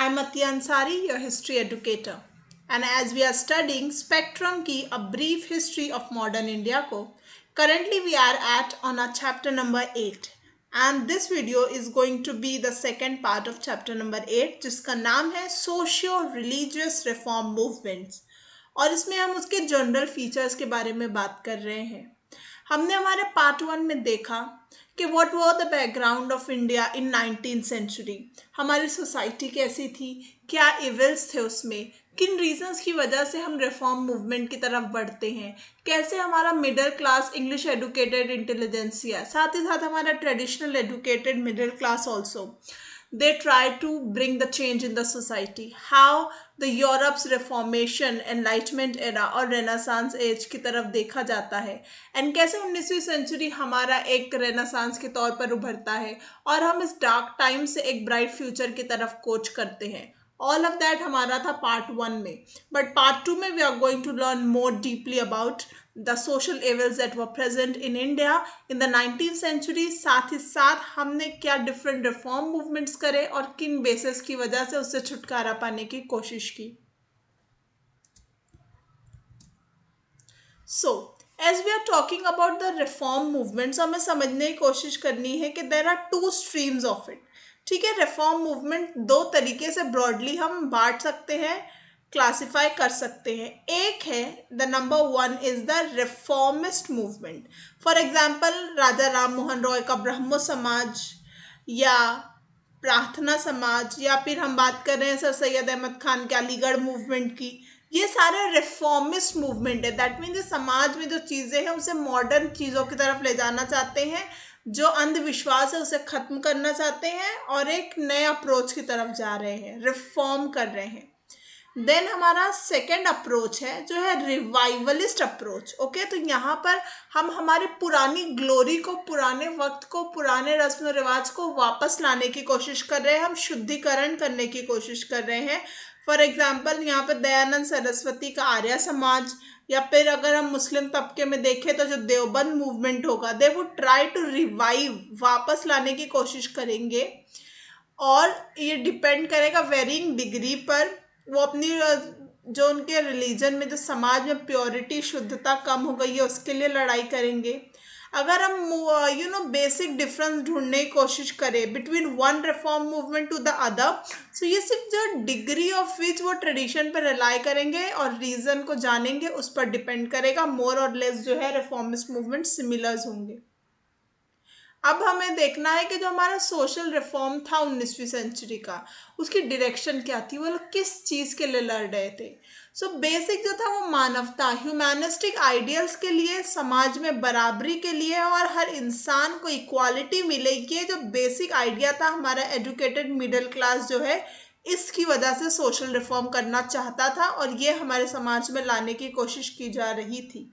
I'm Atiya Ansari, your history educator. And as we are studying Spectrum Ki, a brief history of modern India ko, currently we are at on our chapter number 8. And this video is going to be the second part of chapter number 8 जिसका नाम है socio religious reform movements और इसमें हम उसके general features के बारे में बात कर रहे हैं। हमने हमारे पार्ट 1 में देखा कि what was the background of India in 19th century. हमारी सोसाइटी कैसी थी, क्या इवल्स थे उसमें, किन रीजंस की वजह से हम रिफॉर्म मूवमेंट की तरफ बढ़ते हैं, कैसे हमारा middle class English educated intelligentsia, साथ ही साथ हमारा traditional educated middle class also they try to bring the change in the society, how the Europe's reformation enlightenment era और renaissance age की तरफ देखा जाता है एंड कैसे 19वीं सेंचुरी हमारा एक रेनासांस के तौर पर उभरता है और हम इस डार्क टाइम से एक ब्राइट फ्यूचर की तरफ कोच करते हैं। ऑल ऑफ दैट हमारा था पार्ट 1 में, बट पार्ट 2 में we are going to learn more deeply about the social evils that were present in India in the 19th century. साथ ही साथ हमने क्या डिफरेंट रिफॉर्म मूवमेंट्स करे और किन बेसिस की वजह से उससे छुटकारा पाने की कोशिश की। So as we are talking about the reform movements, हमें समझने की कोशिश करनी है कि there are two streams of it. ठीक है, रिफॉर्म मूवमेंट दो तरीके से ब्रॉडली हम बांट सकते हैं, क्लासिफाई कर सकते हैं। एक है the number 1 is the reformist movement. For example Raja Ram Mohan Roy का ब्रह्मो समाज या प्रार्थना समाज, या फिर हम बात कर रहे हैं सर सैयद अहमद खान के अलीगढ़ मूवमेंट की। ये सारे रिफॉर्मिस्ट मूवमेंट है। दैट मीन्स समाज में जो चीज़ें हैं उसे मॉडर्न चीज़ों की तरफ ले जाना चाहते हैं, जो अंधविश्वास है उसे खत्म करना चाहते हैं और एक नए अप्रोच की तरफ जा रहे हैं, रिफॉर्म कर रहे हैं। देन हमारा सेकेंड अप्रोच है जो है रिवाइवलिस्ट अप्रोच। ओके, तो यहाँ पर हम हमारी पुरानी ग्लोरी को, पुराने वक्त को, पुराने रस्म रिवाज को वापस लाने की कोशिश कर रहे हैं, हम शुद्धिकरण करने की कोशिश कर रहे हैं। फॉर एग्जाम्पल यहाँ पर दयानंद सरस्वती का आर्य समाज, या फिर अगर हम मुस्लिम तबके में देखें तो जो देवबंद मूवमेंट होगा, they would try to revive, वापस लाने की कोशिश करेंगे। और ये डिपेंड करेगा वेरिंग डिग्री पर, वो अपनी जो उनके रिलीजन में, जो समाज में प्योरिटी, शुद्धता कम हो गई है उसके लिए लड़ाई करेंगे। अगर हम बेसिक डिफरेंस ढूंढने की कोशिश करें between one reform movement to the other, so ये सिर्फ जो डिग्री ऑफ विच वो ट्रेडिशन पर रिलाई करेंगे और रीजन को जानेंगे उस पर डिपेंड करेगा। मोर और लेस जो है रिफॉर्मिस्ट मूवमेंट सिमिलर्स होंगे। अब हमें देखना है कि जो हमारा सोशल रिफॉर्म था 19वीं सेंचुरी का, उसकी डायरेक्शन क्या थी, वो लोग किस चीज़ के लिए लड़ रहे थे। सो बेसिक जो था वो मानवता, ह्यूमैनिस्टिक आइडियल्स के लिए, समाज में बराबरी के लिए और हर इंसान को इक्वालिटी मिले, ये जो बेसिक आइडिया था हमारा एजुकेटेड मिडिल क्लास जो है, इसकी वजह से सोशल रिफॉर्म करना चाहता था और ये हमारे समाज में लाने की कोशिश की जा रही थी।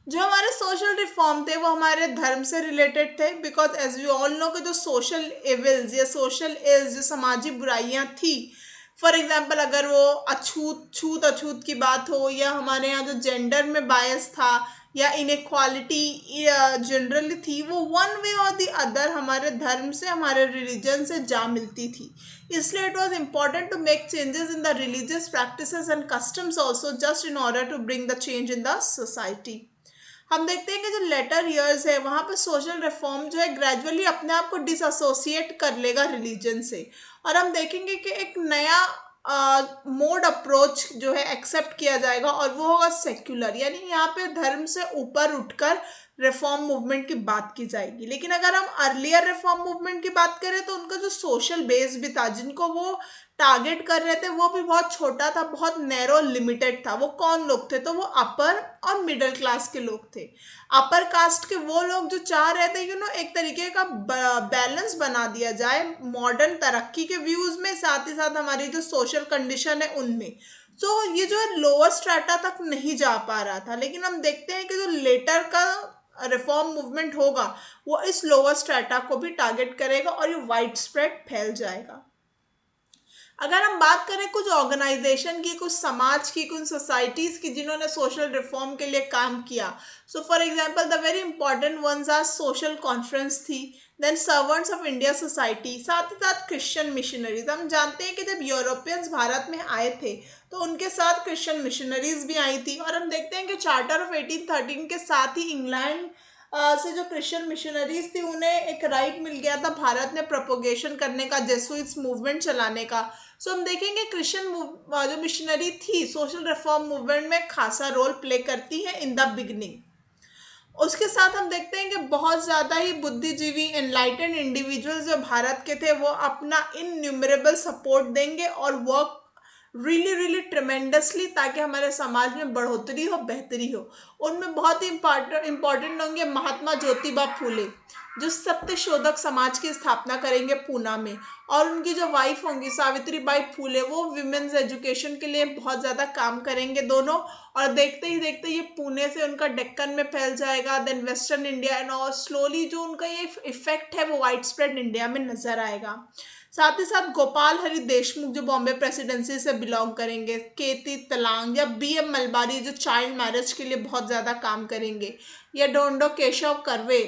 जो हमारे सोशल रिफॉर्म थे वो हमारे धर्म से रिलेटेड थे, because as we all know कि जो सोशल एविल्स या सोशल इल्स, जो समाजी बुराइयां थी, फॉर एग्जाम्पल अगर वो अछूत छूत अछूत की बात हो, या हमारे यहाँ जो जेंडर में बायस था या इनक्वालिटी जनरली थी, वो वन वे और द अदर हमारे धर्म से, हमारे रिलीजन से जा मिलती थी। इसलिए it was important to make changes in the religious practices and customs also, just in order to bring the change in the society. हम देखते हैं कि जो लेटर ईयर्स है वहाँ पर सोशल रिफॉर्म जो है ग्रेजुअली अपने आप को डिसएसोसिएट कर लेगा रिलीजन से, और हम देखेंगे कि एक नया मोड अप्रोच जो है एक्सेप्ट किया जाएगा और वो होगा सेक्युलर, यानी यहाँ पे धर्म से ऊपर उठकर रिफॉर्म मूवमेंट की बात की जाएगी। लेकिन अगर हम अर्लियर रिफॉर्म मूवमेंट की बात करें तो उनका जो सोशल बेस भी था, जिनको वो टारगेट कर रहे थे, वो भी बहुत छोटा था, बहुत नैरो लिमिटेड था। वो कौन लोग थे, तो वो अपर और मिडिल क्लास के लोग थे। अपर कास्ट के वो लोग जो चाह रहे थे एक तरीके का बैलेंस बना दिया जाए मॉडर्न तरक्की के व्यूज में, साथ ही साथ हमारी जो सोशल कंडीशन है उनमें। तो ये जो है लोअर स्ट्रेटा तक नहीं जा पा रहा था। लेकिन हम देखते हैं कि जो लेटर का रिफॉर्म मूवमेंट होगा वो इस लोअर स्ट्रेटा को भी टारगेट करेगा और ये वाइड स्प्रेड फैल जाएगा। अगर हम बात करें कुछ ऑर्गेनाइजेशन की, कुछ समाज की, कुछ सोसाइटीज की जिन्होंने सोशल रिफॉर्म के लिए काम किया, so for example the very important ones are social conference थी, then servants of India society, साथ ही साथ क्रिश्चियन मिशनरीज। हम जानते हैं कि जब यूरोपियंस भारत में आए थे तो उनके साथ क्रिश्चियन मिशनरीज भी आई थी, और हम देखते हैं कि चार्टर ऑफ 1813 के साथ ही इंग्लैंड से जो क्रिश्चियन मिशनरीज थी उन्हें एक राइट मिल गया था भारत में प्रोपोगेशन करने का, जेसुइट्स मूवमेंट चलाने का। सो हम देखेंगे क्रिश्चियन जो मिशनरी थी सोशल रिफॉर्म मूवमेंट में खासा रोल प्ले करती है इन द बिगनिंग। उसके साथ हम देखते हैं कि बहुत ज़्यादा ही बुद्धिजीवी एनलाइटेंड इंडिविजुअल्स जो भारत के थे वो अपना इनन्यूमरेबल सपोर्ट देंगे और वर्क रियली रियली ट्रिमेंडसली, ताकि हमारे समाज में बढ़ोतरी हो, बेहतरी हो। उनमें बहुत ही इंपॉर्टेंट होंगे महात्मा ज्योतिबा फूले, जो सत्य शोधक समाज की स्थापना करेंगे पूना में, और उनकी जो वाइफ होंगी सावित्री बाई फूले, वो विमेन्स एजुकेशन के लिए बहुत ज़्यादा काम करेंगे दोनों। और देखते ही देखते ये पुणे से उनका डेक्कन में फैल जाएगा, देन वेस्टर्न इंडिया एंड और स्लोली जो उनका ये इफेक्ट है वो वाइड स्प्रेड इंडिया में नजर आएगा। साथ ही साथ गोपाल हरि देशमुख जो बॉम्बे प्रेसिडेंसी से बिलोंग करेंगे, केती तलांग या बी एम मलबारी जो चाइल्ड मैरिज के लिए बहुत ज़्यादा काम करेंगे, या डोंडो केशव कर्वे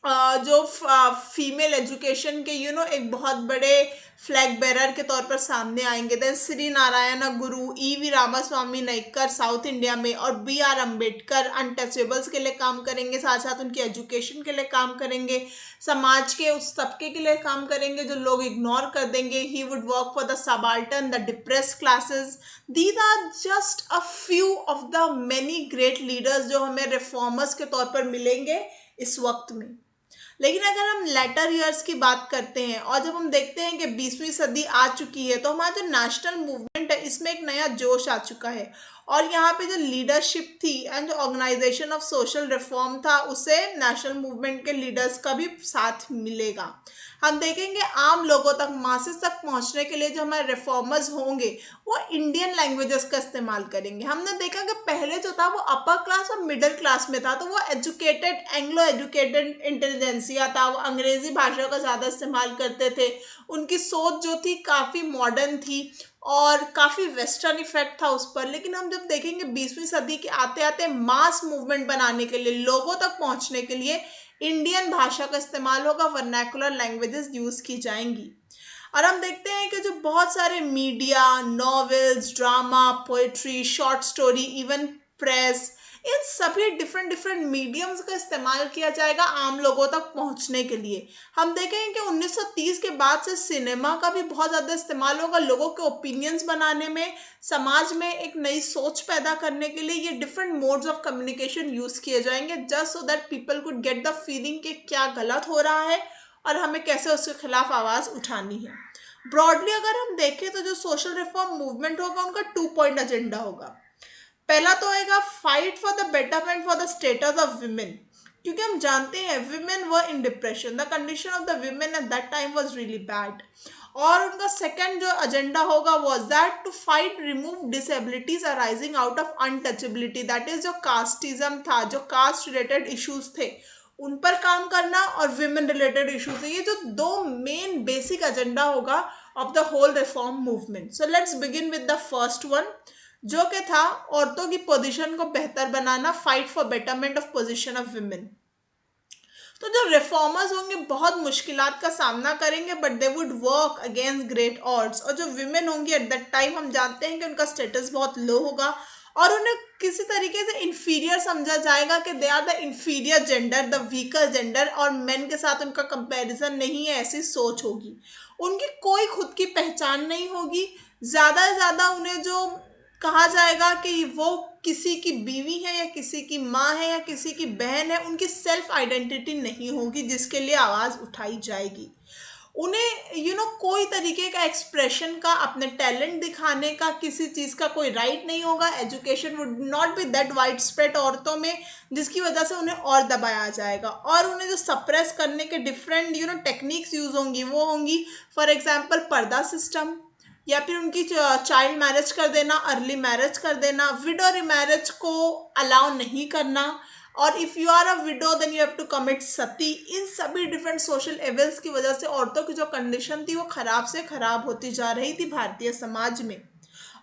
जो फीमेल एजुकेशन के एक बहुत बड़े फ्लैग बेरर के तौर पर सामने आएंगे। Then Shri Narayan Guru, V Ramaswamy Naicker south India में, और बी आर अम्बेडकर अनटचेबल्स के लिए काम करेंगे, साथ साथ उनकी एजुकेशन के लिए काम करेंगे, समाज के उस तबके के लिए काम करेंगे जो लोग इग्नोर कर देंगे। He would work for the subaltern, the depressed classes. These are just a few of the many great leaders जो हमें रिफॉर्मर्स के तौर पर मिलेंगे इस वक्त में। लेकिन अगर हम लेटर ईयर्स की बात करते हैं और जब हम देखते हैं कि 20वीं सदी आ चुकी है, तो हमारा जो नेशनल मूवमेंट है इसमें एक नया जोश आ चुका है, और यहाँ पे जो लीडरशिप थी एंड जो ऑर्गेनाइजेशन ऑफ सोशल रिफॉर्म था उसे नेशनल मूवमेंट के लीडर्स का भी साथ मिलेगा। हम देखेंगे आम लोगों तक, मासेस तक पहुंचने के लिए जो हमारे रिफॉर्मर्स होंगे वो इंडियन लैंग्वेजेस का इस्तेमाल करेंगे। हमने देखा कि पहले जो था वो अपर क्लास और मिडिल क्लास में था, तो वो एजुकेटेड, एंग्लो एजुकेटेड इंटेलिजेंसिया था, वो अंग्रेजी भाषा का ज़्यादा इस्तेमाल करते थे। उनकी सोच जो थी काफ़ी मॉडर्न थी और काफ़ी वेस्टर्न इफेक्ट था उस पर। लेकिन हम जब देखेंगे 20वीं सदी के आते आते मास मूवमेंट बनाने के लिए, लोगों तक पहुंचने के लिए इंडियन भाषा का इस्तेमाल होगा, वर्नैकुलर लैंग्वेजेस यूज की जाएंगी। और हम देखते हैं कि जो बहुत सारे media, novels, drama, poetry, short story, even press, इन सभी डिफरेंट डिफरेंट मीडियम्स का इस्तेमाल किया जाएगा आम लोगों तक पहुंचने के लिए। हम देखेंगे कि 1930 के बाद से सिनेमा का भी बहुत ज़्यादा इस्तेमाल होगा लोगों के ओपिनियंस बनाने में, समाज में एक नई सोच पैदा करने के लिए। ये different modes of communication use किए जाएंगे just so that people could get the feeling कि क्या गलत हो रहा है और हमें कैसे उसके खिलाफ आवाज़ उठानी है। ब्रॉडली अगर हम देखें तो जो सोशल रिफॉर्म मूवमेंट होगा उनका 2 पॉइंट एजेंडा होगा। पहला तो आएगा fight for the betterment for the status of women, क्योंकि हम जानते हैं women were in depression, the condition of the women at that time was really bad. और उनका सेकंड जो एजेंडा होगा was that to fight remove disabilities arising out of untouchability, that is जो casteism था, जो कास्ट रिलेटेड इश्यूज थे उन पर काम करना, और विमेन रिलेटेड इश्यूज है। ये जो दो मेन बेसिक एजेंडा होगा of the whole reform movement. So let's begin with the first one, जो कि था औरतों की पोजीशन को बेहतर बनाना, fight for betterment of position of women. तो जो रिफॉर्मर्स होंगे बहुत मुश्किलात का सामना करेंगे, but they would work against great odds. और जो विमेन होंगी एट दैट टाइम हम जानते हैं कि उनका स्टेटस बहुत लो होगा और उन्हें किसी तरीके से इंफीरियर समझा जाएगा कि they are the inferior gender, the weaker gender, और मेन के साथ उनका कंपैरिजन नहीं है, ऐसी सोच होगी। उनकी कोई खुद की पहचान नहीं होगी, ज़्यादा से ज़्यादा उन्हें जो कहा जाएगा कि वो किसी की बीवी है या किसी की माँ है या किसी की बहन है, उनकी सेल्फ आइडेंटिटी नहीं होगी जिसके लिए आवाज़ उठाई जाएगी। उन्हें कोई तरीके का एक्सप्रेशन का, अपने टैलेंट दिखाने का, किसी चीज़ का कोई राइट नहीं होगा। Education would not be that wide spread औरतों में, जिसकी वजह से उन्हें और दबाया जाएगा। और उन्हें जो सप्रेस करने के डिफरेंट टेक्निक्स यूज होंगी वो होंगी फॉर एग्जाम्पल पर्दा सिस्टम, या फिर उनकी चाइल्ड मैरिज कर देना, अर्ली मैरिज कर देना, विडो रिमैरिज को अलाउ नहीं करना, और if you are a widow then you have to commit sati. इन सभी डिफरेंट सोशल एवल्स की वजह से औरतों की जो कंडीशन थी वो खराब से खराब होती जा रही थी भारतीय समाज में,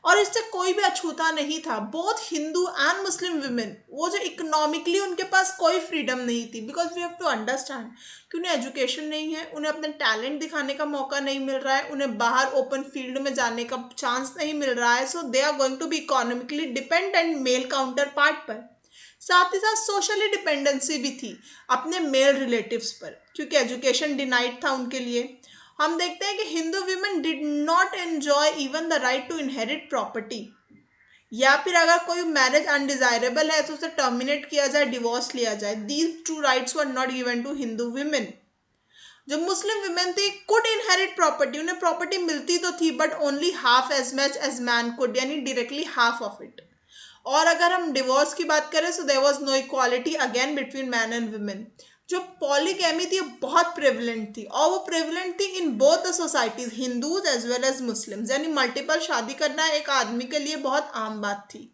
और इससे कोई भी अछूता नहीं था। Both Hindu and Muslim women, वो जो इकोनॉमिकली उनके पास कोई फ्रीडम नहीं थी, because we have to understand कि उन्हें एजुकेशन नहीं है, उन्हें अपने टैलेंट दिखाने का मौका नहीं मिल रहा है, उन्हें बाहर ओपन फील्ड में जाने का चांस नहीं मिल रहा है। So they are going to be economically dependent male counterpart पर। साथ ही साथ सोशली डिपेंडेंसी भी थी अपने मेल रिलेटिव्स पर, क्योंकि एजुकेशन डिनाइड था उनके लिए। हम देखते हैं कि Hindu women did not enjoy even the right to inherit property, या फिर अगर कोई मैरिज अनडिजायरेबल है तो उसे टर्मिनेट किया जाए, डिवोर्स लिया जाए। These two rights were not given to Hindu women. जो मुस्लिम विमेन थी कुड इनहेरिट प्रॉपर्टी, उन्हें प्रॉपर्टी मिलती तो थी but only half as much as man could, यानी डायरेक्टली हाफ ऑफ इट। और अगर हम डिवोर्स की बात करें so there was no equality again between man and women. जो पॉलीगैमी थी वो बहुत प्रेवलेंट थी, और वो प्रेवलेंट थी in both the societies, Hindus as well as Muslims, यानी मल्टीपल शादी करना एक आदमी के लिए बहुत आम बात थी।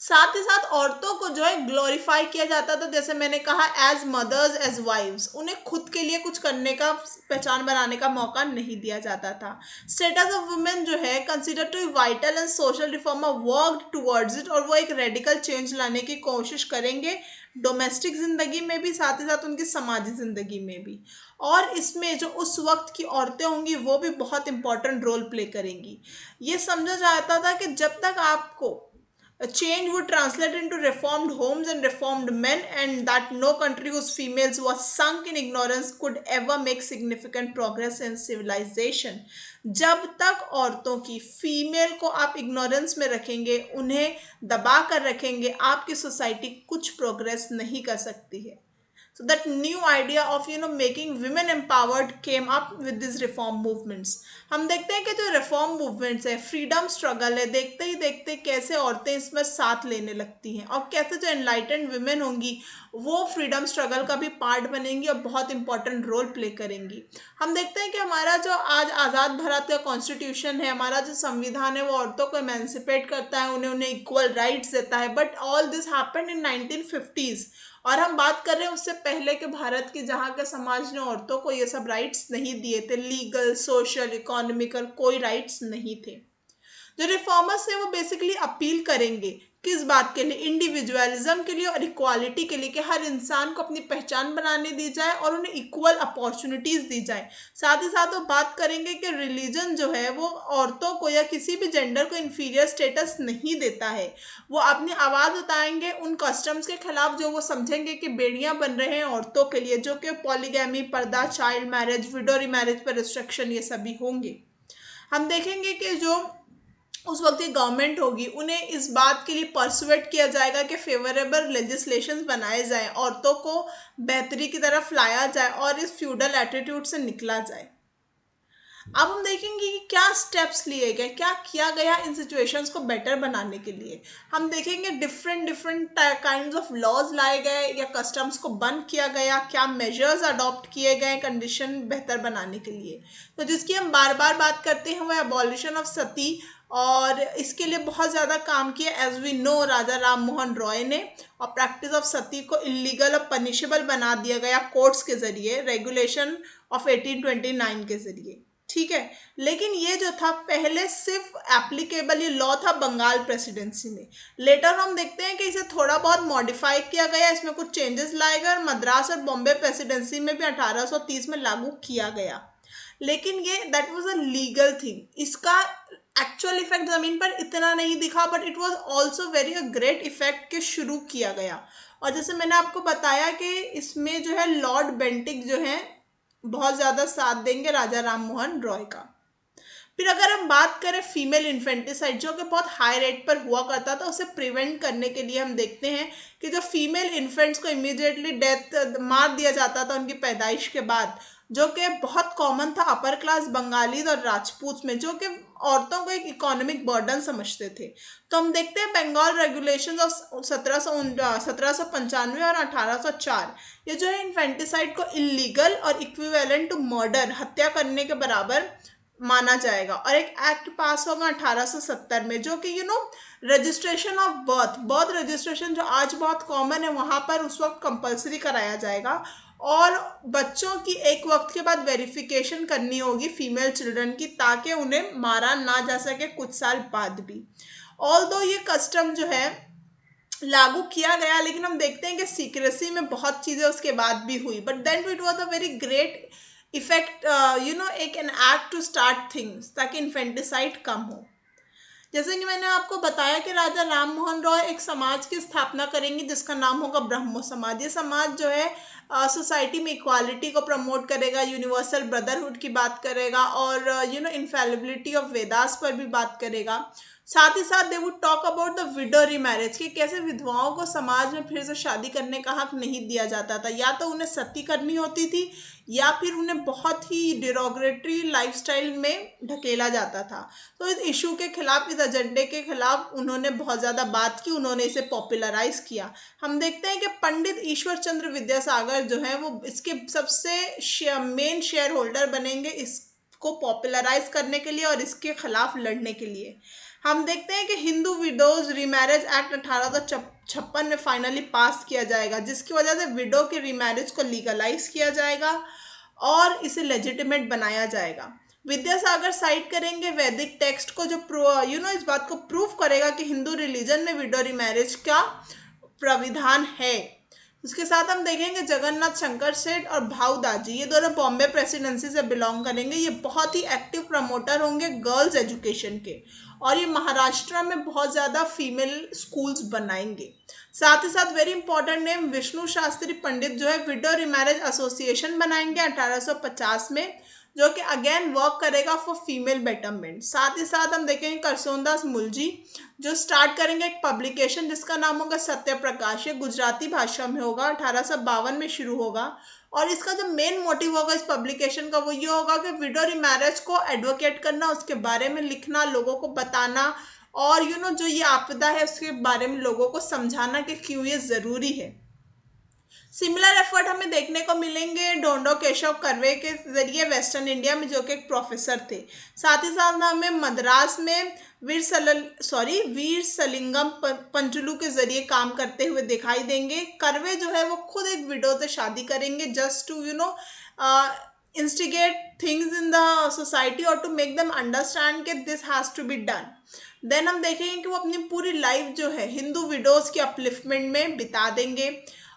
साथ ही साथ औरतों को जो है ग्लोरीफाई किया जाता था, जैसे मैंने कहा, एज मदर्स एज वाइव्स। उन्हें खुद के लिए कुछ करने का, पहचान बनाने का मौका नहीं दिया जाता था। स्टेटस ऑफ वुमेन जो है consider to vital and social reformer worked towards it, और वो एक रेडिकल चेंज लाने की कोशिश करेंगे डोमेस्टिक जिंदगी में भी, साथ ही साथ उनकी समाजी जिंदगी में भी। और इसमें जो उस वक्त की औरतें होंगी वो भी बहुत इंपॉर्टेंट रोल प्ले करेंगी। ये समझा जाता था कि जब तक आपको a change would translate into reformed homes and reformed men, and that no country whose females was sunk in ignorance could ever make significant progress in civilization। जब तक औरतों की, फीमेल को आप इग्नोरेंस में रखेंगे, उन्हें दबा कर रखेंगे, आपकी सोसाइटी कुछ प्रोग्रेस नहीं कर सकती है। So that new idea of making women empowered came up with these reform movements। हम देखते हैं कि जो रिफॉर्म मूवमेंट्स है, फ्रीडम स्ट्रगल है, देखते ही देखते कैसे औरतें इसमें साथ लेने लगती हैं, और कैसे जो एनलाइटेंड वुमेन होंगी वो फ्रीडम स्ट्रगल का भी पार्ट बनेंगी और बहुत इंपॉर्टेंट रोल प्ले करेंगी। हम देखते हैं कि हमारा जो आज आज़ाद भारत का कॉन्स्टिट्यूशन है, हमारा जो संविधान है, वो औरतों को एमेंसिपेट करता है, उन्हें इक्वल राइट्स देता है, but all this happened in 1950s। और हम बात कर रहे हैं उससे पहले के भारत की, जहाँ के समाज ने औरतों को ये सब राइट्स नहीं दिए थे, लीगल, सोशल, इकोनॉमिकल कोई राइट्स नहीं थे। जो रिफॉर्मर्स है वो बेसिकली अपील करेंगे किस बात के लिए, इंडिविजुअलिज्म के लिए और इक्वालिटी के लिए, कि हर इंसान को अपनी पहचान बनाने दी जाए और उन्हें इक्वल अपॉर्चुनिटीज दी जाए। साथ ही साथ वो बात करेंगे कि रिलीजन जो है वो औरतों को या किसी भी जेंडर को इंफीरियर स्टेटस नहीं देता है। वो अपनी आवाज़ उठाएंगे उन कस्टम्स के खिलाफ जो वो समझेंगे कि बेड़ियां बन रहे हैं औरतों के लिए, जो कि पॉलीगैमी, पर्दा, चाइल्ड मैरिज, विडो मैरिज पर रिस्ट्रिक्शन, ये सभी होंगे। हम देखेंगे कि जो उस वक्त की गवर्नमेंट होगी उन्हें इस बात के लिए परसुएट किया जाएगा कि फेवरेबल लेजिस्लेशंस बनाए जाएं, औरतों को बेहतरी की तरफ लाया जाए और इस फ्यूडल एटीट्यूड से निकला जाए। अब हम देखेंगे कि क्या स्टेप्स लिए गए, क्या किया गया इन सिचुएशंस को बेटर बनाने के लिए। हम देखेंगे different different kinds of laws लाए गए या कस्टम्स को बंद किया गया, क्या मेजर्स अडॉप्ट किए गए कंडीशन बेहतर बनाने के लिए। तो जिसकी हम बार बार बात करते हैं वो एबॉलिशन ऑफ सती, और इसके लिए बहुत ज़्यादा काम किया एज वी नो राजा राम मोहन रॉय ने, और प्रैक्टिस ऑफ सती को इलीगल और पनिशेबल बना दिया गया कोर्ट्स के जरिए, रेगुलेशन ऑफ 1829 के जरिए। ठीक है, लेकिन ये जो था पहले सिर्फ एप्लीकेबल ये लॉ था बंगाल प्रेसिडेंसी में। लेटर हम देखते हैं कि इसे थोड़ा बहुत मॉडिफाई किया गया, इसमें कुछ चेंजेस लाए गए और मद्रास और बॉम्बे प्रेसिडेंसी में भी 1830 में लागू किया गया। लेकिन ये that was a legal thing, इसका एक्चुअल इफेक्ट जमीन पर इतना नहीं दिखा, but it was also very a great effect के शुरू किया गया। और जैसे मैंने आपको बताया कि इसमें जो है लॉर्ड बेंटिक जो है बहुत ज़्यादा साथ देंगे राजा राम मोहन रॉय का। फिर अगर हम बात करें फीमेल इन्फेंटिसाइड जो कि बहुत हाई रेट पर हुआ करता था, उसे प्रिवेंट करने के लिए हम देखते हैं कि जो फीमेल इन्फेंट्स को इमीडिएटली डेथ मार दिया जाता था उनकी पैदाइश के बाद, जो कि बहुत कॉमन था अपर क्लास बंगाली और राजपूत में, जो कि औरतों को एक इकोनॉमिक बर्डन समझते थे। तो हम देखते हैं बंगाल रेगुलेशन ऑफ 1795 और 1804, ये जो है इन्फेंटिसाइड को इलीगल और इक्विवेलेंट टू मर्डर, हत्या करने के बराबर माना जाएगा। और एक एक्ट पास होगा 1870 में, जो कि रजिस्ट्रेशन ऑफ बर्थ रजिस्ट्रेशन जो आज बहुत कॉमन है, वहां पर उस वक्त कंपलसरी कराया जाएगा। और बच्चों की एक वक्त के बाद वेरिफिकेशन करनी होगी फीमेल चिल्ड्रन की, ताकि उन्हें मारा ना जा सके कुछ साल बाद भी। ऑल दो ये कस्टम जो है लागू किया गया, लेकिन हम देखते हैं कि सीक्रेसी में बहुत चीज़ें उसके बाद भी हुई, but then it was a very great effect, एक an act to start things, ताकि इन्फेंटिसाइड कम हो। जैसे कि मैंने आपको बताया कि राजा राम मोहन रॉय एक समाज की स्थापना करेंगे जिसका नाम होगा ब्रह्मो समाज। ये समाज जो है सोसाइटी में इक्वालिटी को प्रमोट करेगा, यूनिवर्सल ब्रदरहुड की बात करेगा, और इनफैलिबिलिटी ऑफ वेदास पर भी बात करेगा। साथ ही साथ they would talk about the widow remarriage, कि कैसे विधवाओं को समाज में फिर से शादी करने का हक नहीं दिया जाता था, या तो उन्हें सती करनी होती थी या फिर उन्हें बहुत ही डिरोगरेटरी लाइफस्टाइल में ढकेला जाता था। तो इस इशू के खिलाफ, इस एजेंडे के खिलाफ उन्होंने बहुत ज़्यादा बात की, उन्होंने इसे पॉपुलराइज किया। हम देखते हैं कि पंडित ईश्वर चंद्र विद्यासागर जो है वो इसके सबसे मेन शेयर होल्डर बनेंगे इसको पॉपुलराइज करने के लिए और इसके खिलाफ लड़ने के लिए। हम देखते हैं कि हिंदू विडोज रीमैरिज एक्ट 1856 में फाइनली पास किया जाएगा, जिसकी वजह से विडो के रीमैरिज को लीगलाइज किया जाएगा और इसे लेजिटिमेट बनाया जाएगा। विद्यासागर साइड करेंगे वैदिक टेक्स्ट को, जो इस बात को प्रूव करेगा कि हिंदू रिलीजन में विडो रीमैरिज का प्राविधान है। उसके साथ हम देखेंगे जगन्नाथ शंकर सेठ और भाऊ दाजी, ये दोनों बॉम्बे प्रेसिडेंसी से बिलोंग करेंगे। ये बहुत ही एक्टिव प्रमोटर होंगे गर्ल्स एजुकेशन के, और ये महाराष्ट्र में बहुत ज़्यादा फीमेल स्कूल्स बनाएंगे। साथ ही साथ very important name Vishnu Shastri Pandit जो है विडो रीमैरिज एसोसिएशन बनाएंगे 1850 में, जो कि अगेन वर्क करेगा फॉर फीमेल बेटरमेंट। साथ ही साथ हम देखेंगे करसोनदास मुलजी जो स्टार्ट करेंगे एक पब्लिकेशन जिसका नाम होगा सत्य प्रकाश। ये गुजराती भाषा में होगा, 1852 में शुरू होगा, और इसका जो मेन मोटिव होगा इस पब्लिकेशन का वो ये होगा कि विडो रीमैरिज को एडवोकेट करना, उसके बारे में लिखना, लोगों को बताना, और जो ये आपदा है उसके बारे में लोगों को समझाना कि क्यों ये ज़रूरी है। सिमिलर एफर्ट हमें देखने को मिलेंगे ढोंडो केशव कर्वे के जरिए वेस्टर्न इंडिया में, जो कि एक प्रोफेसर थे। साथ ही साथ हमें मद्रास में वीर सलिंगम पंचुलू के जरिए काम करते हुए दिखाई देंगे। कर्वे जो है वो खुद एक विडो से शादी करेंगे just to instigate things in the society और टू मेक देम अंडरस्टैंड कि this has to be done. Then हम देखेंगे कि वो अपनी पूरी लाइफ जो है हिंदू विडोज की अपलिफ्टमेंट में बिता देंगे,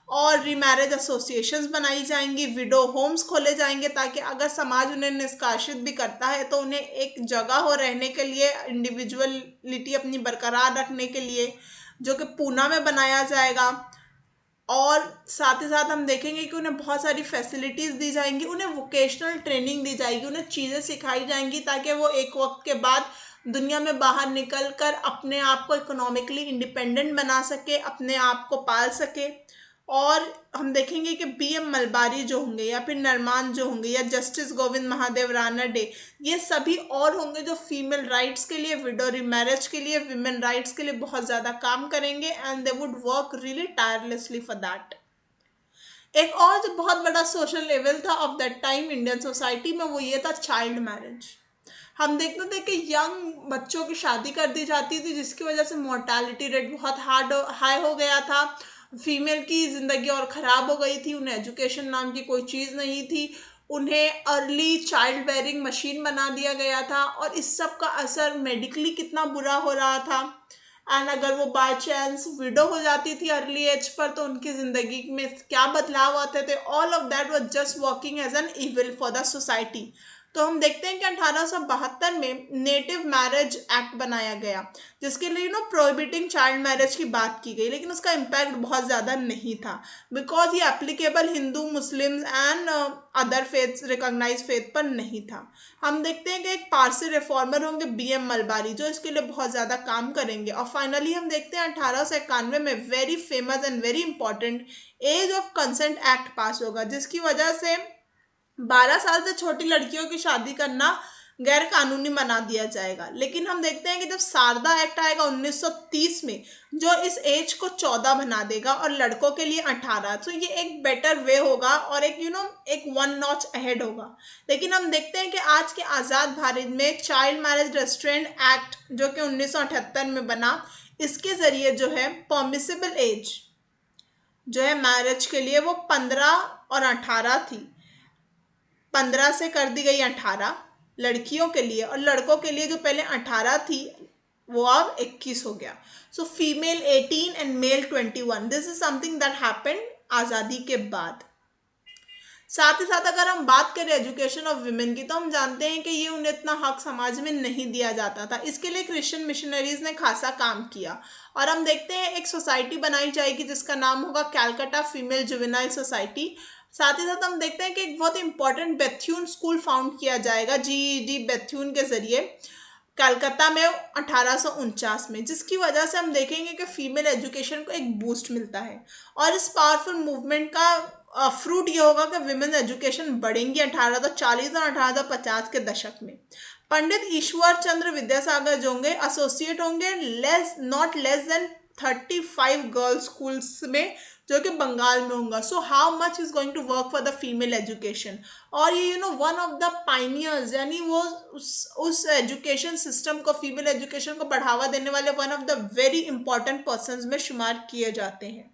और रीमैरिज एसोसिएशंस बनाई जाएंगी, विडो होम्स खोले जाएंगे, ताकि अगर समाज उन्हें निष्कासित भी करता है तो उन्हें एक जगह हो रहने के लिए, इंडिविजुअलिटी अपनी बरकरार रखने के लिए, जो कि पूना में बनाया जाएगा। और साथ ही साथ हम देखेंगे कि उन्हें बहुत सारी फैसिलिटीज़ दी जाएंगी, उन्हें वोकेशनल ट्रेनिंग दी जाएगी, उन्हें चीज़ें सिखाई जाएंगी ताकि वो एक वक्त के बाद दुनिया में बाहर निकल कर अपने आप को इकोनॉमिकली इंडिपेंडेंट बना सके, अपने आप को पाल सके। और हम देखेंगे कि बीएम मलबारी जो होंगे, या फिर नरमान जो होंगे, या जस्टिस गोविंद महादेव रानडे, ये सभी और होंगे जो फीमेल राइट्स के लिए, विडो रीमैरिज के लिए, विमेन राइट्स के लिए बहुत ज़्यादा काम करेंगे, and they would work really tirelessly for that. एक और जो बहुत बड़ा सोशल लेवल था of that time Indian society में, वो ये था चाइल्ड मैरिज। हम देखते थे कि यंग बच्चों की शादी कर दी जाती थी, जिसकी वजह से मोर्टालिटी रेट बहुत हाई हो गया था, फीमेल की ज़िंदगी और ख़राब हो गई थी, उन्हें एजुकेशन नाम की कोई चीज़ नहीं थी, उन्हें अर्ली चाइल्ड बेयरिंग मशीन बना दिया गया था, और इस सब का असर मेडिकली कितना बुरा हो रहा था। एंड अगर वो बाय चांस विडो हो जाती थी अर्ली एज पर, तो उनकी ज़िंदगी में क्या बदलाव आते थे, all of that was just working as an evil for the society. तो हम देखते हैं कि 1872 में नेटिव मैरिज एक्ट बनाया गया, जिसके लिए प्रोहिबिटिंग चाइल्ड मैरिज की बात की गई, लेकिन उसका इम्पैक्ट बहुत ज़्यादा नहीं था, बिकॉज ये applicable Hindu, Muslims and other faiths, recognize faith पर नहीं था। हम देखते हैं कि एक पारसी रिफॉर्मर होंगे बीएम मलबारी, जो इसके लिए बहुत ज़्यादा काम करेंगे। और फाइनली हम देखते हैं 1891 में very famous and very important age of consent act pass होगा, जिसकी वजह से 12 साल से छोटी लड़कियों की शादी करना गैर कानूनी बना दिया जाएगा। लेकिन हम देखते हैं कि जब शारदा एक्ट आएगा 1930 में, जो इस एज को 14 बना देगा और लड़कों के लिए 18, तो ये एक बेटर वे होगा और एक एक वन नॉच अहेड होगा। लेकिन हम देखते हैं कि आज के आज़ाद भारत में चाइल्ड मैरिज रेस्ट्रेंट एक्ट जो कि 1978 में बना, इसके जरिए जो है परमिसिबल एज जो है मैरिज के लिए वो 15 और 18 थी। 15 से कर दी गई 18 लड़कियों के लिए, और लड़कों के लिए जो पहले 18 थी वो अब 21 हो गया। So female 18 and male 21, this is something that happened आज़ादी के बाद। साथ ही साथ अगर हम बात करें एजुकेशन ऑफ विमेन की, तो हम जानते हैं कि ये उन्हें इतना हक समाज में नहीं दिया जाता था। इसके लिए क्रिश्चियन मिशनरीज ने खासा काम किया, और हम देखते हैं एक सोसाइटी बनाई जाएगी जिसका नाम होगा कैलकाटा फीमेल जुवेनाइल सोसाइटी। साथ ही साथ हम देखते हैं कि एक बहुत इंपॉर्टेंट बेथ्यून स्कूल फाउंड किया जाएगा GED बेथ्यून के जरिए कलकत्ता में 1849 में, जिसकी वजह से हम देखेंगे कि फीमेल एजुकेशन को एक बूस्ट मिलता है। और इस पावरफुल मूवमेंट का फ्रूट ये होगा कि विमेन एजुकेशन बढ़ेंगी 1840 और 1850 के दशक में। पंडित ईश्वर चंद्र विद्यासागर जो होंगे एसोसिएट होंगे not less than 35 girls schools में, जो कि बंगाल में होगा। So how much is going to work for the female education. और ये वन ऑफ द पाइनियर्स, यानी वो उस एजुकेशन सिस्टम को, फीमेल एजुकेशन को बढ़ावा देने वाले one of the very important person में शुमार किए जाते हैं।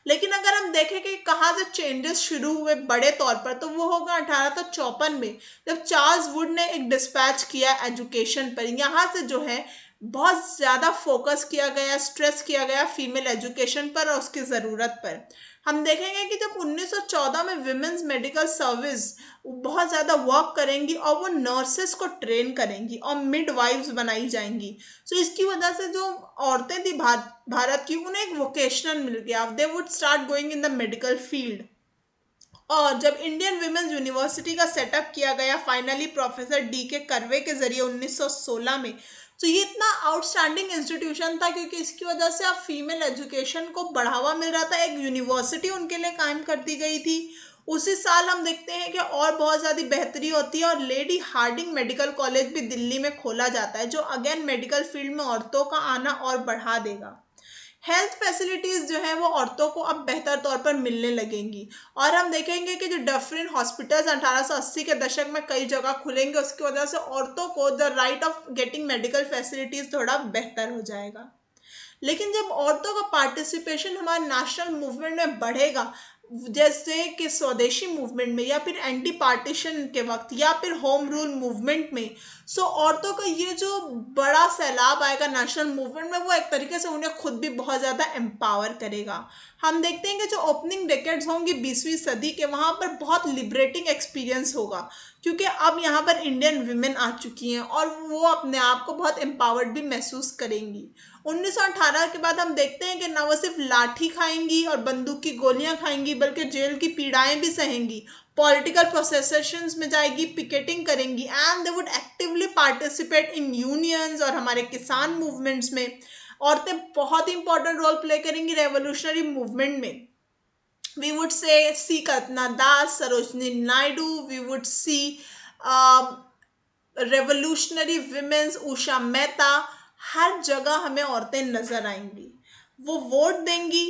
लेकिन अगर हम देखें कि कहाँ से चेंजेस शुरू हुए बड़े तौर पर, तो वो होगा 1854 में, जब चार्ल्स वुड ने एक डिस्पैच किया एजुकेशन पर। यहाँ से जो है बहुत ज़्यादा फोकस किया गया, स्ट्रेस किया गया फीमेल एजुकेशन पर और उसकी ज़रूरत पर। हम देखेंगे कि जब 1914 में विमेंस मेडिकल सर्विस बहुत ज़्यादा वर्क करेंगी और वो नर्सेस को ट्रेन करेंगी और मिडवाइफ्स बनाई जाएंगी। सो इसकी वजह से जो औरतें थी भारत की, उन्हें एक वोकेशनल मिल गया, they would start going in the medical field. और जब इंडियन विमेंस यूनिवर्सिटी का सेटअप किया गया फाइनली प्रोफेसर DK कर्वे के जरिए 1916 में, तो ये इतना आउटस्टैंडिंग इंस्टीट्यूशन था क्योंकि इसकी वजह से अब फीमेल एजुकेशन को बढ़ावा मिल रहा था। एक यूनिवर्सिटी उनके लिए कायम कर दी गई थी। उसी साल हम देखते हैं कि और बहुत ज़्यादा बेहतरी होती है और लेडी हार्डिंग मेडिकल कॉलेज भी दिल्ली में खोला जाता है, जो अगेन मेडिकल फील्ड में औरतों का आना और बढ़ा देगा। हेल्थ फैसिलिटीज़ जो है वो औरतों को अब बेहतर तौर पर मिलने लगेंगी। और हम देखेंगे कि जो डफरिन हॉस्पिटल्स 1880 के दशक में कई जगह खुलेंगे, उसकी वजह से औरतों को the right of getting medical facilities थोड़ा बेहतर हो जाएगा। लेकिन जब औरतों का पार्टिसिपेशन हमारे नेशनल मूवमेंट में बढ़ेगा, जैसे कि स्वदेशी मूवमेंट में या फिर एंटी पार्टीशन के वक्त या फिर होम रूल मूवमेंट में, सो औरतों का ये जो बड़ा सैलाब आएगा नेशनल मूवमेंट में, वो एक तरीके से उन्हें खुद भी बहुत ज़्यादा एम्पावर करेगा। हम देखते हैं कि जो ओपनिंग डेकेड्स होंगी 20वीं सदी के, वहाँ पर बहुत लिबरेटिंग एक्सपीरियंस होगा क्योंकि अब यहाँ पर इंडियन विमेन आ चुकी हैं और वो अपने आप को बहुत एम्पावर्ड भी महसूस करेंगी। 1918 के बाद हम देखते हैं कि न वो सिर्फ लाठी खाएंगी और बंदूक की गोलियां खाएंगी, बल्कि जेल की पीड़ाएं भी सहेंगी, पॉलिटिकल प्रोसेशंस में जाएगी, पिकेटिंग करेंगी, and they would actively participate in unions और हमारे किसान मूवमेंट्स में। औरतें बहुत इंपॉर्टेंट रोल प्ले करेंगी रेवोल्यूशनरी मूवमेंट में। we would say see Kalpana Das, Sarojini Naidu, we would see revolutionary women's, Usha Mehta, हर जगह हमें औरतें नजर आएंगी। वो वोट देंगी,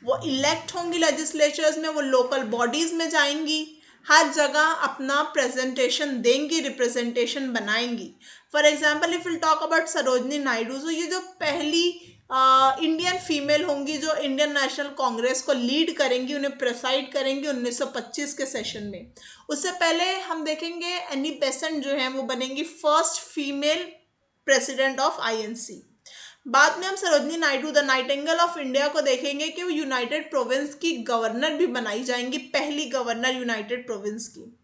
वो इलेक्ट होंगी लेजिस्लेचर्स में, वो लोकल बॉडीज में जाएंगी, हर जगह अपना प्रेजेंटेशन देंगी, रिप्रेजेंटेशन बनाएंगी। For example if will talk about Sarojini Naidu, जो ये जो पहली इंडियन फीमेल होंगी जो इंडियन नेशनल कांग्रेस को लीड करेंगी, उन्हें प्रेसाइड करेंगी 1925 के सेशन में। उससे पहले हम देखेंगे एनी बेसेंट जो है वो बनेंगी first female president of INC। बाद में हम Sarojini Naidu the Nightingale of India को देखेंगे कि वो यूनाइटेड प्रोविंस की गवर्नर भी बनाई जाएंगी, पहली गवर्नर यूनाइटेड प्रोविंस की।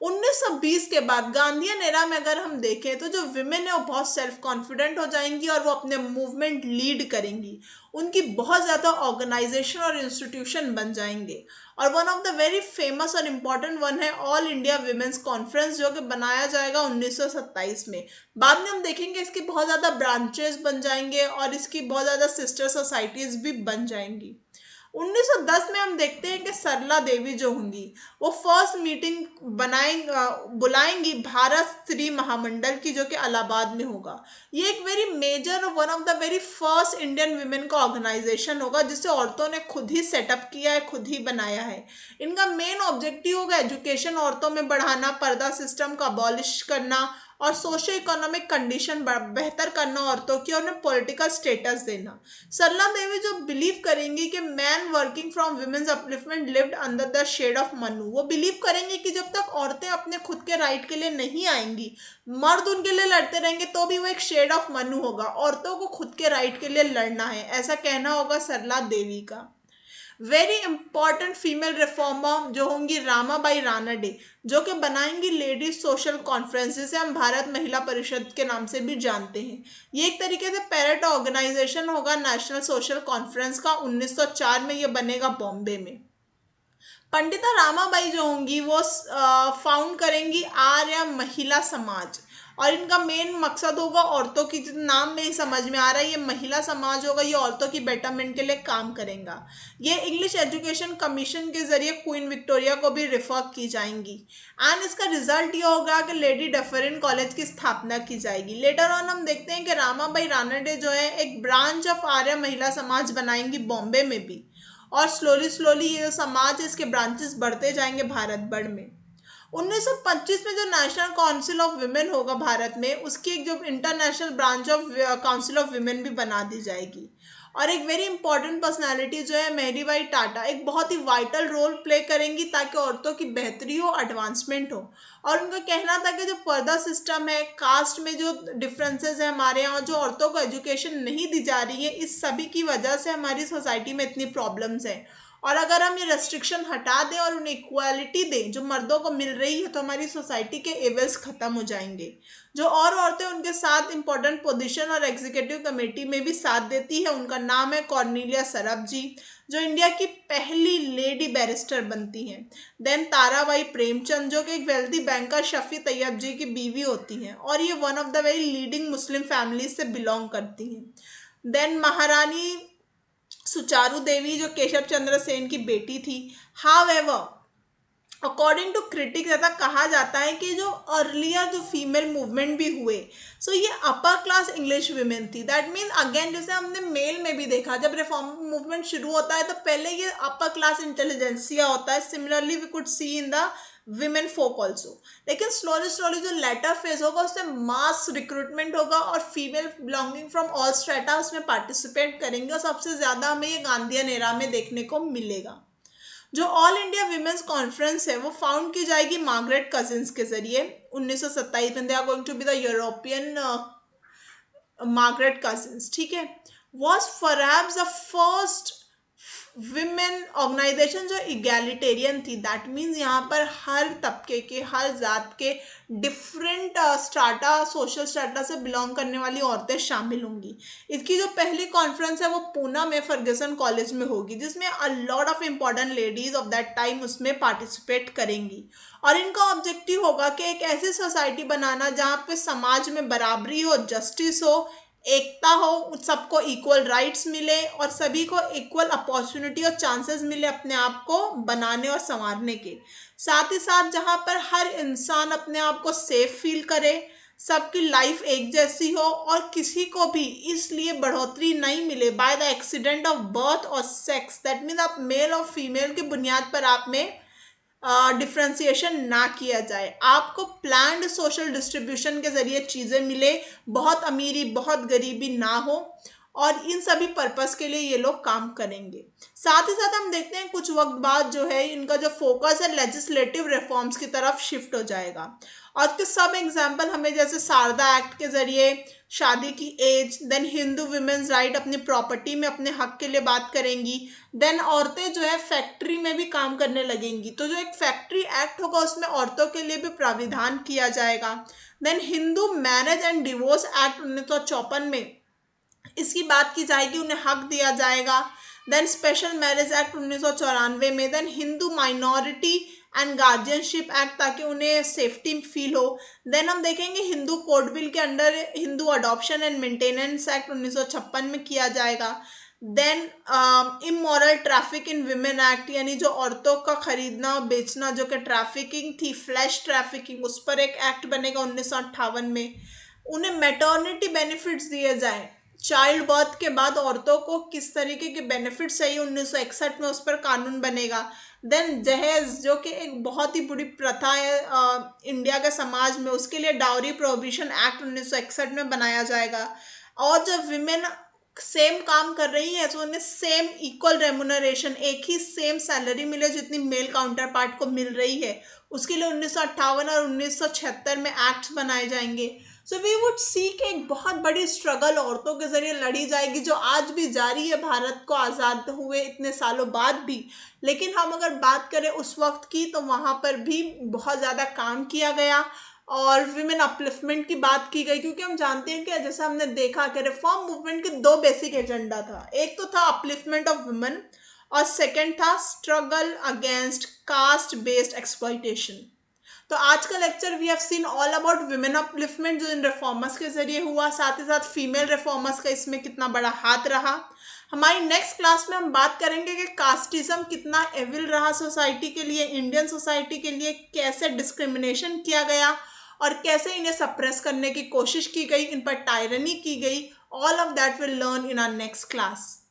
1920 के बाद गांधीयन एरा में अगर हम देखें तो जो विमेन है वो बहुत सेल्फ कॉन्फिडेंट हो जाएंगी और वो अपने मूवमेंट लीड करेंगी। उनकी बहुत ज़्यादा ऑर्गेनाइजेशन और इंस्टीट्यूशन बन जाएंगे। और one of the very famous और इम्पॉर्टेंट वन है ऑल इंडिया विमेंस कॉन्फ्रेंस, जो कि बनाया जाएगा 1927 में। बाद में हम देखेंगे इसकी बहुत ज़्यादा ब्रांचेस बन जाएंगे और इसकी बहुत ज़्यादा सिस्टर सोसाइटीज़ भी बन जाएंगी। 1910 में हम देखते हैं कि सरला देवी जो होंगी वो फर्स्ट मीटिंग बुलाएंगी भारत स्त्री महामंडल की, जो कि इलाहाबाद में होगा। ये एक very major one of the very first Indian women का ऑर्गेनाइजेशन होगा, जिसे औरतों ने खुद ही सेटअप किया है, खुद ही बनाया है। इनका मेन ऑब्जेक्टिव होगा एजुकेशन औरतों में बढ़ाना, पर्दा सिस्टम का अबॉलिश करना और सोशो इकोनॉमिक कंडीशन बेहतर करना औरतों की, और उन्हें पॉलिटिकल स्टेटस देना। सरला देवी जो बिलीव करेंगी कि man working from women's upliftment lived under the shade of Manu, वो बिलीव करेंगे कि जब तक औरतें अपने खुद के राइट के लिए नहीं आएंगी, मर्द उनके लिए लड़ते रहेंगे, तो भी वो एक शेड ऑफ मनु होगा। औरतों को खुद के राइट के लिए लड़ना है, ऐसा कहना होगा सरला देवी का। वेरी इंपॉर्टेंट फीमेल रिफॉर्मर जो होंगी रामाबाई रानडे, जो कि बनाएंगी लेडीज सोशल कॉन्फ्रेंस, जिसे हम भारत महिला परिषद के नाम से भी जानते हैं। ये एक तरीके से पैरेट ऑर्गेनाइजेशन होगा नेशनल सोशल कॉन्फ्रेंस का। 1904 में ये बनेगा बॉम्बे में। पंडिता रामाबाई जो होंगी वो फाउंड करेंगी आर्य महिला समाज, और इनका मेन मकसद होगा औरतों की, नाम में ही समझ में आ रहा है ये महिला समाज होगा, ये औरतों की बेटरमेंट के लिए काम करेगा। ये इंग्लिश एजुकेशन कमीशन के जरिए क्वीन विक्टोरिया को भी रिफर की जाएंगी। एंड इसका रिजल्ट ये होगा कि लेडी डफरिन कॉलेज की स्थापना की जाएगी। लेटर ऑन हम देखते हैं कि रामाबाई रानडे जो है एक ब्रांच ऑफ आर्य महिला समाज बनाएंगी बॉम्बे में भी, और स्लोली स्लोली ये समाज, इसके ब्रांचेस बढ़ते जाएंगे भारत भर में। 1925 में जो नेशनल काउंसिल ऑफ वुमेन होगा भारत में, उसकी एक जो international branch of council of women भी बना दी जाएगी। और एक वेरी इंपॉर्टेंट पर्सनालिटी जो है मेहरीबाई टाटा एक बहुत ही वाइटल रोल प्ले करेंगी ताकि औरतों की बेहतरी हो, एडवांसमेंट हो। और उनका कहना था कि जो पर्दा सिस्टम है, कास्ट में जो डिफरेंसेस है हमारे यहाँ, जो औरतों को एजुकेशन नहीं दी जा रही है, इस सभी की वजह से हमारी सोसाइटी में इतनी प्रॉब्लम्स हैं। और अगर हम ये रेस्ट्रिक्शन हटा दें और उन्हें इक्वालिटी दें जो मर्दों को मिल रही है, तो हमारी सोसाइटी के एवल्स खत्म हो जाएंगे। जो और औरतें उनके साथ इंपॉर्टेंट पोजीशन और एग्जीक्यूटिव कमेटी में भी साथ देती है, उनका नाम है कॉर्नेलिया सरब जी, जो इंडिया की पहली लेडी बैरिस्टर बनती हैं। देन ताराबाई प्रेमचंद, जो कि एक वेल्दी बैंकर शफी तैयब जी की बीवी होती हैं, और ये one of the very leading Muslim families से बिलोंग करती हैं। देन महारानी सुचारू देवी, जो केशव चंद्र सेन की बेटी थी। हाउएवर अकॉर्डिंग टू क्रिटिक्स ऐसा कहा जाता है कि जो अर्लियर जो फीमेल मूवमेंट भी हुए, सो ये अपर क्लास इंग्लिश वुमेन थी। दैट मीन अगेन जैसे हमने मेल में भी देखा, जब रिफॉर्म मूवमेंट शुरू होता है तो पहले ये अपर क्लास इंटेलिजेंसिया होता है। Similarly we could see in the women folk also. लेकिन स्लोली स्लोली जो लेटर फेज होगा उससे मास रिक्रूटमेंट होगा और female belonging from all strata उसमें पार्टिसिपेट करेंगे, और सबसे ज़्यादा हमें ये गांधीयन एरा में देखने को मिलेगा। जो ऑल इंडिया विमेंस कॉन्फ्रेंस है वो फाउंड की जाएगी मार्गरेट कजिन्स के जरिए 1927 में। They are going to be the European Margaret Cousins, ठीक है। Was perhaps the first women organization जो इगैलिटेरियन थी। दैट मीन्स यहाँ पर हर तबके के, हर जात के डिफरेंट स्ट्राटा, सोशल स्ट्राटा से बिलोंग करने वाली औरतें शामिल होंगी। इसकी जो पहली कॉन्फ्रेंस है वो पूना में फर्गसन कॉलेज में होगी, जिसमें a lot of important ladies of that time उसमें पार्टिसिपेट करेंगी। और इनका ऑब्जेक्टिव होगा कि एक ऐसी सोसाइटी बनाना जहाँ पे समाज में बराबरी हो, जस्टिस हो, एकता हो, सबको इक्वल राइट्स मिले और सभी को इक्वल अपॉर्चुनिटी और चांसेस मिले अपने आप को बनाने और संवारने के। साथ ही साथ जहाँ पर हर इंसान अपने आप को सेफ फील करे, सबकी लाइफ एक जैसी हो और किसी को भी इसलिए बढ़ोतरी नहीं मिले by the accident of birth और सेक्स। दैट मीन्स आप मेल और फीमेल की बुनियाद पर आप में डिफ्रेंसिएशन ना किया जाए, आपको प्लान्ड सोशल डिस्ट्रीब्यूशन के जरिए चीज़ें मिले, बहुत अमीरी बहुत गरीबी ना हो, और इन सभी पर्पस के लिए ये लोग काम करेंगे। साथ ही साथ हम देखते हैं कुछ वक्त बाद जो है इनका जो फोकस है लेजिस्लेटिव रिफॉर्म्स की तरफ शिफ्ट हो जाएगा। और इसके सब एग्जाम्पल हमें जैसे शारदा एक्ट के जरिए शादी की age, then Hindu women's right अपनी प्रॉपर्टी में अपने हक के लिए बात करेंगी, देन औरतें जो है फैक्ट्री में भी काम करने लगेंगी, तो जो एक फैक्ट्री एक्ट होगा उसमें औरतों के लिए भी प्राविधान किया जाएगा। Then Hindu marriage and divorce act 1954 में इसकी बात की जाएगी, उन्हें हक दिया जाएगा। देन स्पेशल मैरिज एक्ट 1994 में, then Hindu minority and guardianship act ताकि उन्हें सेफ्टी फील हो। देन हम देखेंगे हिंदू कोड बिल के under Hindu adoption and maintenance act 1956 में किया जाएगा। Then immoral traffic in women act, यानी जो औरतों का खरीदना बेचना जो कि ट्रैफिकिंग थी, फ्लैश ट्रैफिकिंग, उस पर एक एक्ट बनेगा 1958 में। उन्हें मैटर्निटी बेनिफिट्स दिए जाएं, चाइल्ड बर्थ के बाद औरतों को किस तरीके के बेनिफिट्स चाहिए, 1961 में उस पर कानून बनेगा। देन दहेज जो कि एक बहुत ही बुरी प्रथा है इंडिया के समाज में, उसके लिए डाउरी प्रोहिबिशन एक्ट 1961 में बनाया जाएगा। और जब विमेन सेम काम कर रही है तो उन्हें सेम इक्वल रेमुनरेशन, एक ही सेम सैलरी मिले जितनी मेल काउंटर पार्ट को मिल रही है, उसके लिए 1958 और 1976 में एक्ट्स बनाए जाएंगे। सो वी वुड सी कि एक बहुत बड़ी स्ट्रगल औरतों के जरिए लड़ी जाएगी, जो आज भी जारी है भारत को आज़ाद हुए इतने सालों बाद भी। लेकिन हम अगर बात करें उस वक्त की, तो वहाँ पर भी बहुत ज़्यादा काम किया गया और विमेन अपलिफ्टमेंट की बात की गई, क्योंकि हम जानते हैं कि जैसे हमने देखा कि रिफॉर्म मूवमेंट के दो बेसिक एजेंडा था, एक तो था अपलिफ्टमेंट ऑफ वुमेन और सेकंड था struggle against caste based exploitation. तो आज का lecture we have seen all about women upliftment जो इन रिफॉर्मर्स के जरिए हुआ, साथ ही साथ फीमेल रिफॉर्मर्स का इसमें कितना बड़ा हाथ रहा। हमारी नेक्स्ट क्लास में हम बात करेंगे कि कास्टिज्म कितना एविल रहा सोसाइटी के लिए, इंडियन सोसाइटी के लिए, कैसे डिस्क्रिमिनेशन किया गया और कैसे इन्हें सप्रेस करने की कोशिश की गई, इन पर टायरनी की गई। All of that will learn in our next class.